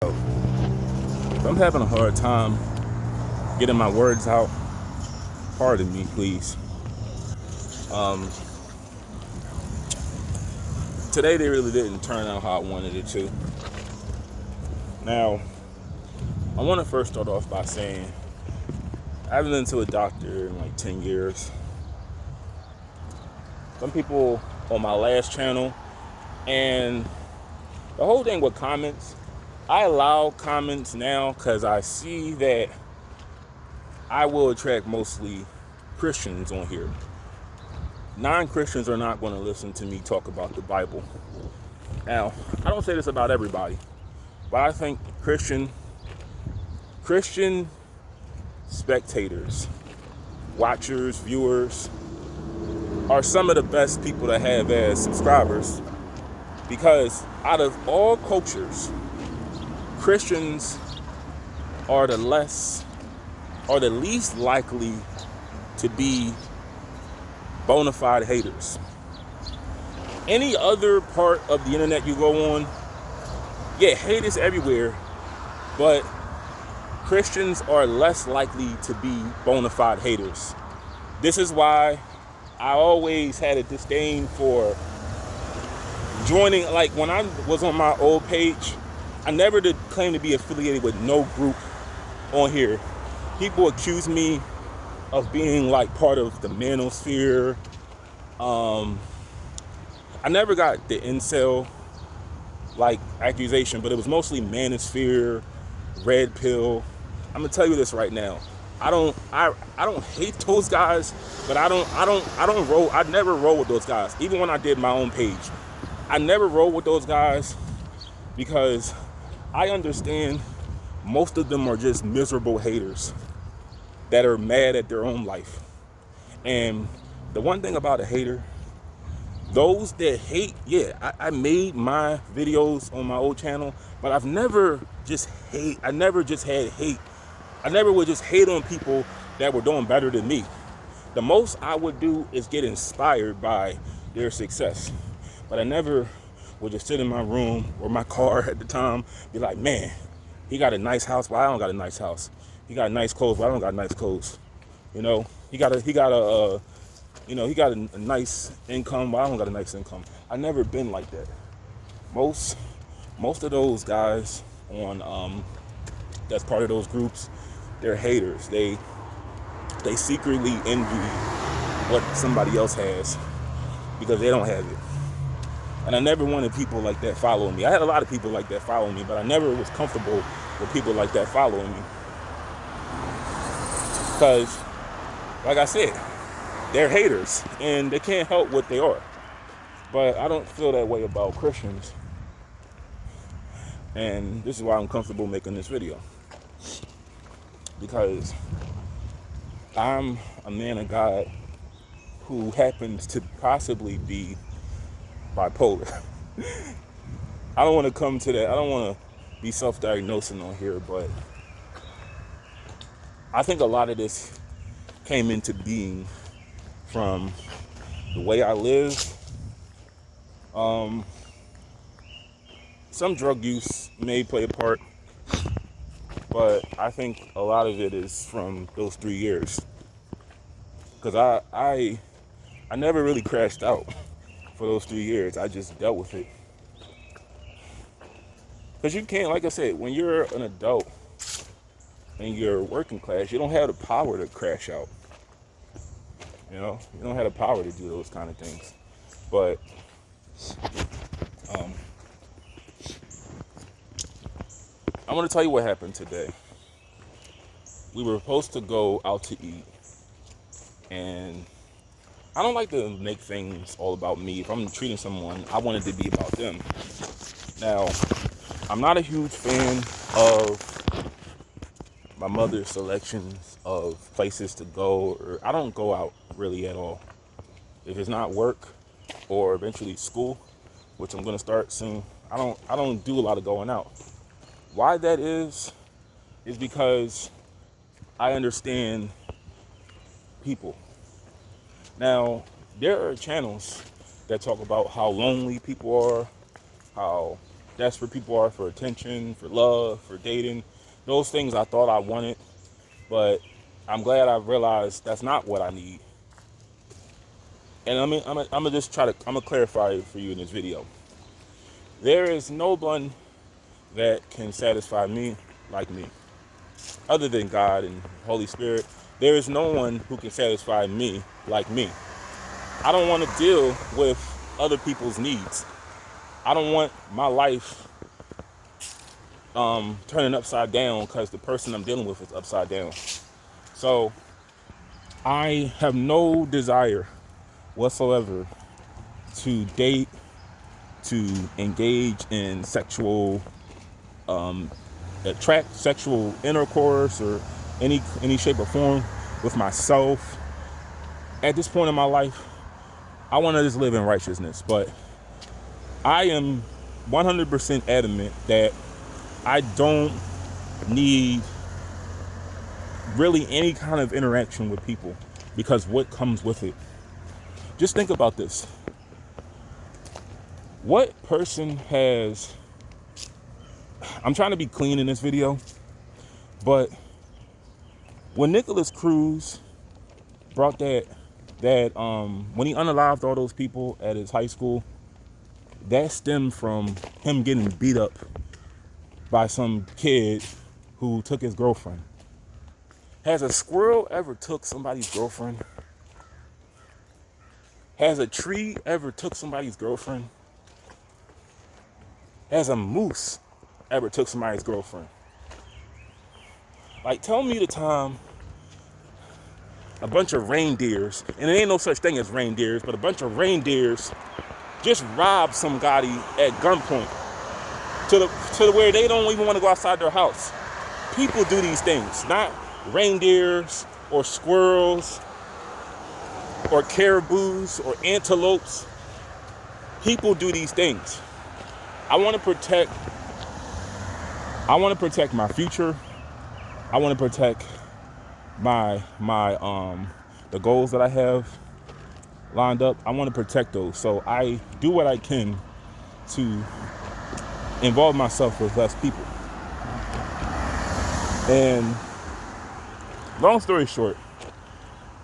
If I'm having a hard time getting my words out, pardon me, please. Um, Today they really didn't turn out how I wanted it to. Now, I want to first start off by saying I haven't been to a doctor in like 10 years. Some people on my last channel, and the whole thing with comments, I allow comments now because I see that I will attract mostly Christians on here. Non-Christians are not going to listen to me talk about the Bible. Now, I don't say this about everybody, but I think Christian spectators, watchers, viewers are some of the best people to have as subscribers, because out of all cultures, Christians are the least likely to be bona fide haters. Any other part of the internet you go on, yeah, hate is everywhere, but Christians are less likely to be bona fide haters. This is why I always had a disdain for joining. Like when I was on my old page, I never did claim to be affiliated with no group on here. People accuse me of being like part of the manosphere. I never got the incel like accusation, but it was mostly manosphere, red pill. I'm gonna tell you this right now. I don't hate those guys, but I never roll with those guys. Even when I did my own page, I never roll with those guys because I understand most of them are just miserable haters that are mad at their own life. And the one thing about a hater, those that hate, yeah, I made my videos on my old channel, but I never just had hate. I never would just hate on people that were doing better than me. The most I would do is get inspired by their success. But I never would just sit in my room or my car at the time, be like, man, he got a nice house, but I don't got a nice house. He got nice clothes, but I don't got nice clothes. You know, he got a nice income, but I don't got a nice income. I never been like that. Most of those guys on that's part of those groups, they're haters. They secretly envy what somebody else has because they don't have it. And I never wanted people like that following me. I had a lot of people like that following me, but I never was comfortable with people like that following me. Because, like I said, they're haters and they can't help what they are. But I don't feel that way about Christians. And this is why I'm comfortable making this video. Because I'm a man of God who happens to possibly be bipolar. I don't want to come to that. I don't want to be self-diagnosing on here, but I think a lot of this came into being from the way I live. Some drug use may play a part, but I think a lot of it is from those 3 years. Because I never really crashed out for those 3 years. I just dealt with it. Because you can't, like I said, when you're an adult and you're working class, you don't have the power to crash out. You know, you don't have the power to do those kind of things. But I want to tell you what happened today. We were supposed to go out to eat, and I don't like to make things all about me. If I'm treating someone, I want it to be about them. Now, I'm not a huge fan of my mother's selections of places to go, or I don't go out really at all. If it's not work or eventually school, which I'm gonna start soon, I don't do a lot of going out. Why that is because I understand people. Now, there are channels that talk about how lonely people are, how desperate people are for attention, for love, for dating. Those things I thought I wanted, but I'm glad I realized that's not what I need. And I'm gonna just I'm gonna clarify it for you in this video. There is no one that can satisfy me like me. Other than God and Holy Spirit, there is no one who can satisfy me like me. I don't want to deal with other people's needs. I don't want my life turning upside down because the person I'm dealing with is upside down. So I have no desire whatsoever to date, to engage in sexual sexual intercourse or any shape or form with myself. At this point in my life, I want to just live in righteousness, but I am 100% adamant that I don't need really any kind of interaction with people because what comes with it. Just think about this. What person has, I'm trying to be clean in this video, but when Nicholas Cruz brought that when he unalived all those people at his high school, that stemmed from him getting beat up by some kid who took his girlfriend. Has a squirrel ever took somebody's girlfriend? Has a tree ever took somebody's girlfriend? Has a moose ever took somebody's girlfriend? Like, tell me the time a bunch of reindeers, and there ain't no such thing as reindeers, but a bunch of reindeers just robbed somebody at gunpoint to where they don't even want to go outside their house. People do these things, not reindeers or squirrels or caribous or antelopes. People do these things. I want to protect my future. I want to protect my the goals that I have lined up. I want to protect those. So I do what I can to involve myself with less people. And long story short,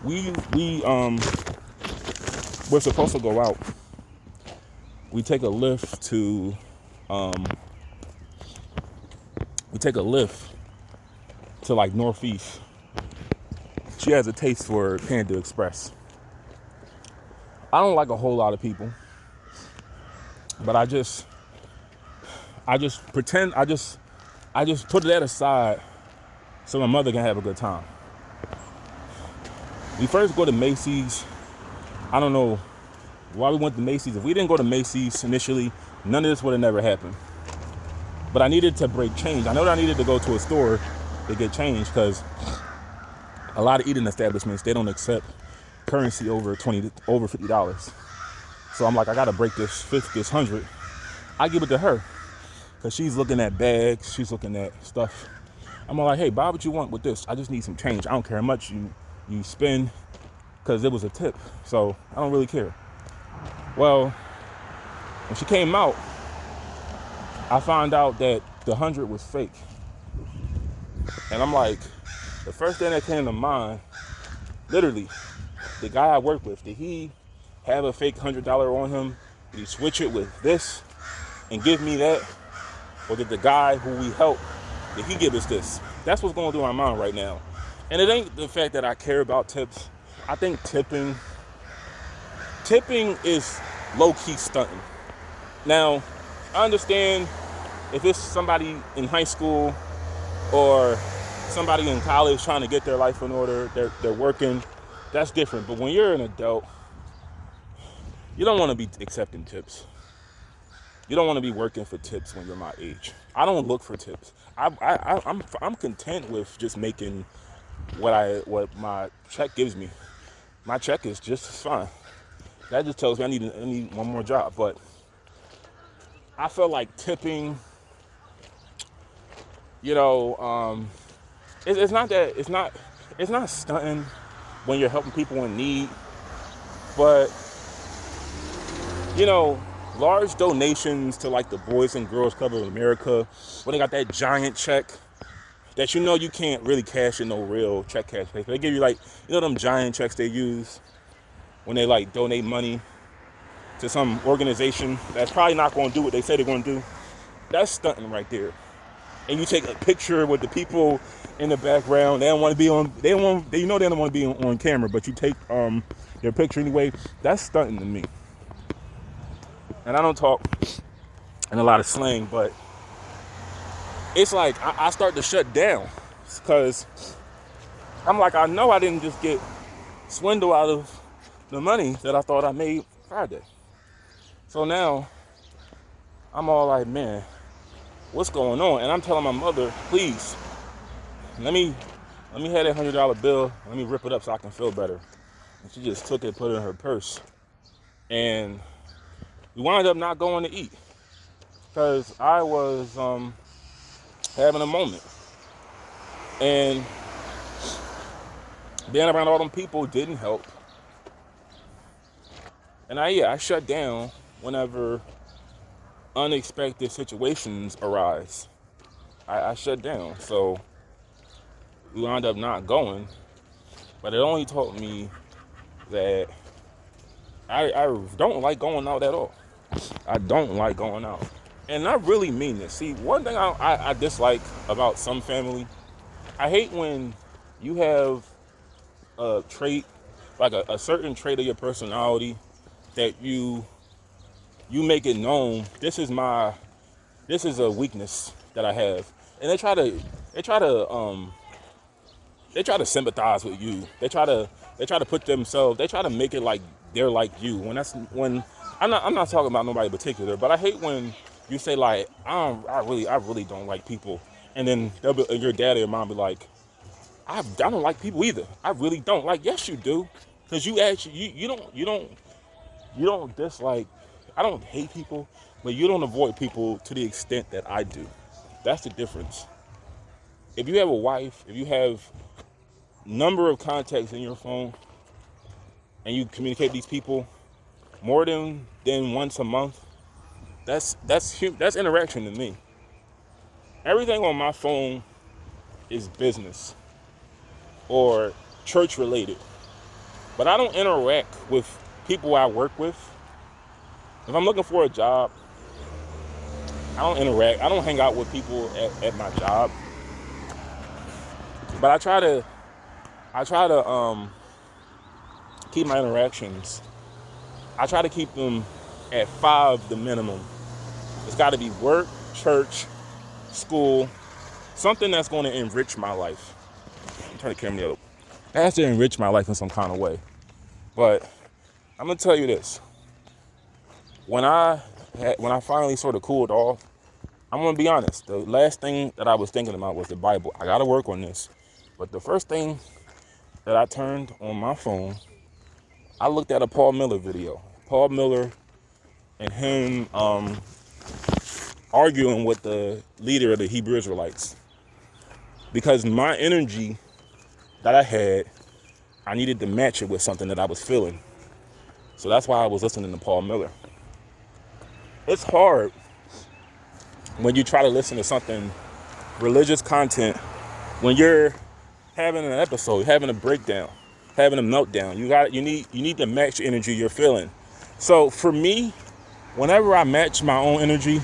we're supposed to go out. We take a lift to like Northeast. She has a taste for Panda Express. I don't like a whole lot of people, but I just pretend I just put that aside so my mother can have a good time. We first go to Macy's. I don't know why we went to Macy's. If we didn't go to Macy's initially, none of this would have never happened. But I needed to break change. I know that I needed to go to a store to get change because a lot of eating establishments, they don't accept currency over $50. So I'm like, I gotta break this 100. I give it to her because she's looking at bags, she's looking at stuff. I'm like, hey, buy what you want with this. I just need some change. I don't care how much you spend because it was a tip. So I don't really care. Well, when she came out, I found out that the 100 was fake. And I'm like, the first thing that came to mind, literally, the guy I work with, did he have a fake $100 on him? Did he switch it with this and give me that? Or did the guy who we helped, did he give us this? That's what's going through my mind right now. And it ain't the fact that I care about tips. I think tipping is low-key stunting. Now, I understand if it's somebody in high school or somebody in college trying to get their life in order, they're working, that's different. But when you're an adult, you don't want to be accepting tips. You don't want to be working for tips when you're my age. I don't look for tips. I'm content with just making what my check gives me. My check is just fine. That just tells me I need one more job. But I feel like tipping, it's not stunting when you're helping people in need. But large donations to like the Boys and Girls Club of America, when they got that giant check that you know you can't really cash in no real check cash paper. They give you like, you know them giant checks they use when they like donate money to some organization that's probably not going to do what they say they're going to do. That's stunting right there. And you take a picture with the people in the background. They don't want to be on. They don't want. You know they don't want to be on camera, but you take their picture anyway. That's stunting to me. And I don't talk in a lot of slang, but it's like I start to shut down because I'm like, I know I didn't just get swindled out of the money that I thought I made Friday. So now I'm all like, man, what's going on? And I'm telling my mother, please, let me have that $100 bill. Let me rip it up so I can feel better. And she just took it, put it in her purse. And we wound up not going to eat because I was having a moment. And being around all them people didn't help. And I shut down whenever unexpected situations arise. I shut down. So we wound up not going. But it only taught me that I don't like going out at all. I don't like going out. And I really mean this. See, one thing I dislike about some family, I hate when you have a trait, like a certain trait of your personality that you make it known, this is a weakness that I have. And they try to sympathize with you. They try to put themselves, they try to make it like they're like you. When I'm not talking about nobody in particular, but I hate when you say like, I really don't like people. And then your dad or your mom be like, I don't like people either. I really don't. Like, yes you do. Because you actually, you don't dislike, I don't hate people, but you don't avoid people to the extent that I do. That's the difference. If you have a wife, if you have number of contacts in your phone, and you communicate with these people more than once a month, that's interaction to me. Everything on my phone is business or church related, but I don't interact with people I work with. If I'm looking for a job, I don't interact. I don't hang out with people at my job. But I try to keep my interactions. I try to keep them at 5, the minimum. It's got to be work, church, school, something that's going to enrich my life. I'm trying to carry the other. It has to enrich my life in some kind of way. But I'm gonna tell you this: when I finally sort of cooled off, I'm gonna be honest. The last thing that I was thinking about was the Bible. I gotta work on this. But the first thing that I turned on my phone, I looked at a Paul Miller video. Paul Miller and him arguing with the leader of the Hebrew Israelites. Because my energy that I had, I needed to match it with something that I was feeling. So that's why I was listening to Paul Miller. It's hard when you try to listen to something, religious content, when you're having an episode, having a breakdown, having a meltdown. You need to match the energy you're feeling. So for me, whenever I match my own energy,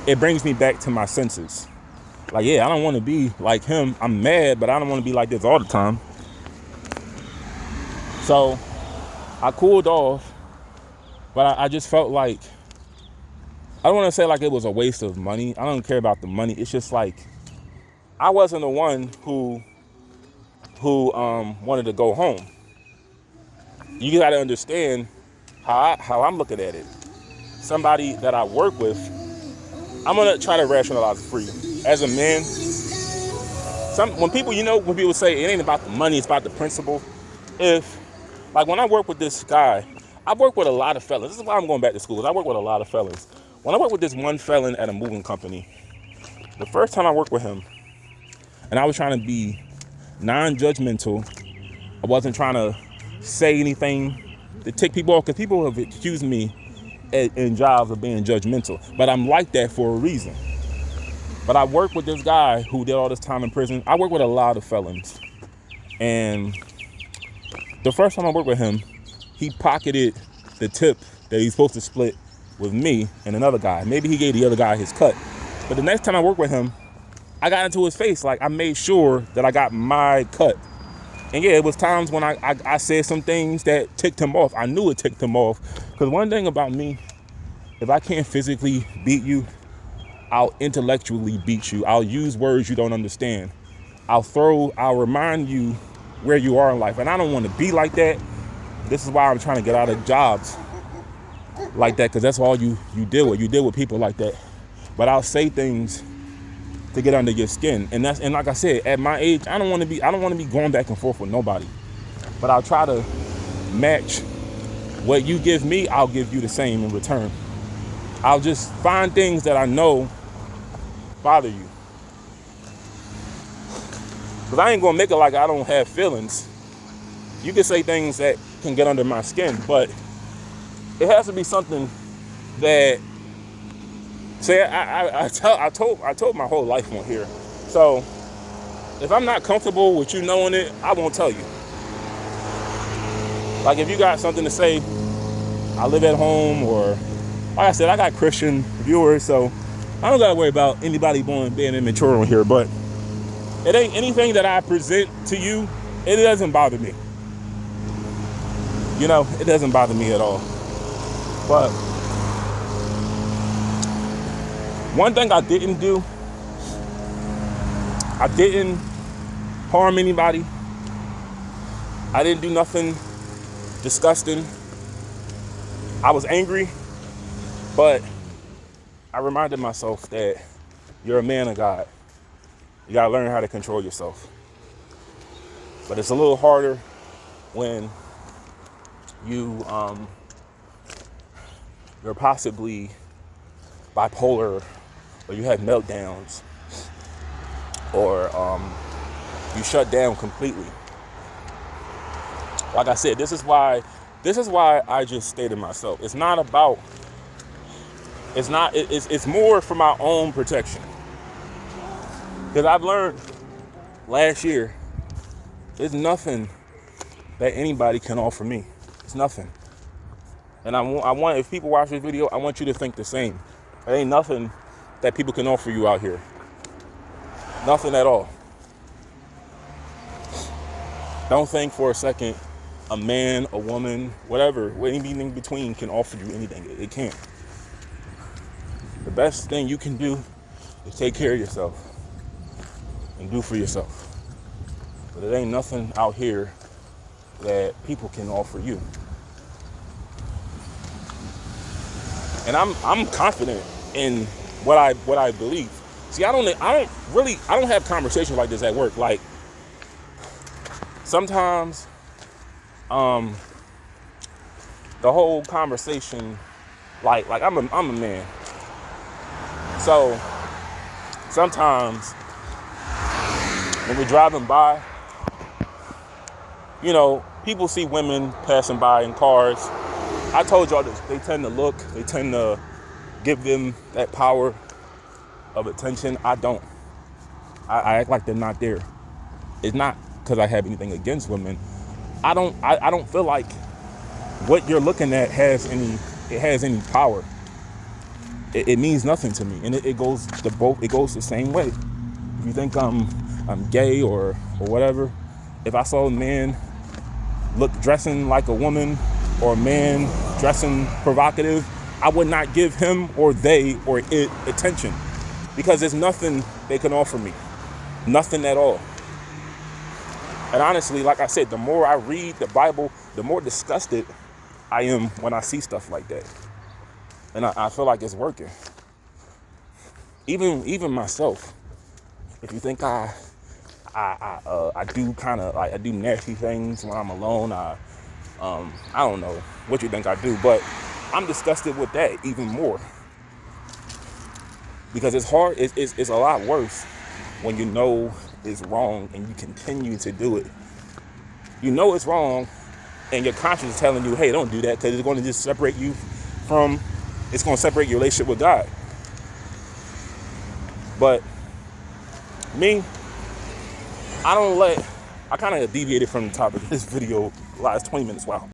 it brings me back to my senses. Like, yeah, I don't want to be like him. I'm mad, but I don't want to be like this all the time. So I cooled off, but I just felt like, I don't want to say like it was a waste of money. I don't care about the money. It's just like, I wasn't the one who wanted to go home. You got to understand how I'm looking at it. Somebody that I work with, I'm going to try to rationalize it for you. As a man, when people say it ain't about the money, it's about the principle. Like when I work with this guy, I work with a lot of fellas. This is why I'm going back to school. I work with a lot of fellas. When I work with this one felon at a moving company, the first time I worked with him, and I was trying to be non-judgmental, I wasn't trying to say anything to tick people off, because people have accused me in jobs of being judgmental, but I'm like that for a reason. But I work with this guy who did all this time in prison. I work with a lot of felons, and the first time I worked with him, he pocketed the tip that he's supposed to split with me and another guy. Maybe he gave the other guy his cut. But the next time I worked with him, I got into his face. Like, I made sure that I got my cut. And yeah, it was times when I said some things that ticked him off. I knew it ticked him off. Because one thing about me, if I can't physically beat you, I'll intellectually beat you. I'll use words you don't understand. I'll remind you where you are in life. And I don't want to be like that. This is why I'm trying to get out of jobs like that, because that's all you deal with. You deal with people like that. But I'll say things to get under your skin. And like I said, at my age, I don't want to be going back and forth with nobody. But I'll try to match what you give me, I'll give you the same in return. I'll just find things that I know bother you. Because I ain't going to make it like I don't have feelings. You can say things that can get under my skin, but it has to be something that, say, I told my whole life on here. So if I'm not comfortable with you knowing it, I won't tell you. Like, if you got something to say, I live at home, or like I said, I got Christian viewers, so I don't gotta worry about anybody being immature on here. But it ain't anything that I present to you, it doesn't bother me. You know, it doesn't bother me at all. But one thing I didn't do, I didn't harm anybody. I didn't do nothing disgusting. I was angry, but I reminded myself that you're a man of God. You gotta learn how to control yourself. But it's a little harder when you're possibly bipolar, or you have meltdowns, or you shut down completely. Like I said, this is why I just stay to myself. It's more for my own protection. Because I've learned last year, there's nothing that anybody can offer me. It's nothing. And I want, if people watch this video, I want you to think the same. There ain't nothing that people can offer you out here. Nothing at all. Don't think for a second a man, a woman, whatever, anything in between can offer you anything. It can't. The best thing you can do is take care of yourself and do for yourself. But it ain't nothing out here that people can offer you. And I'm confident in what I believe. See, I don't have conversations like this at work. Like, sometimes the whole conversation, like I'm a man. So sometimes when we're driving by, you know, people see women passing by in cars. I told y'all this, they tend to give them that power of attention. I don't. I act like they're not there. It's not because I have anything against women. I don't feel like what you're looking at has any power. It means nothing to me, and it goes to both. It goes the same way. If you think I'm gay or whatever, if I saw a man dressing like a woman, or a man dressing provocative, I would not give him or they or it attention, because there's nothing they can offer me. Nothing at all. And honestly, like I said, the more I read the Bible, the more disgusted I am when I see stuff like that. And I feel like it's working. Even myself. If you think I do kind of like, I do nasty things when I'm alone, I don't know what you think I do, but I'm disgusted with that even more. Because it's hard, it's a lot worse when you know it's wrong and you continue to do it. You know it's wrong and your conscience is telling you, hey, don't do that, because it's going to just separate you from it's going to separate your relationship with God. But me, I kind of deviated from the topic of this video. It's 20 minutes. Wow.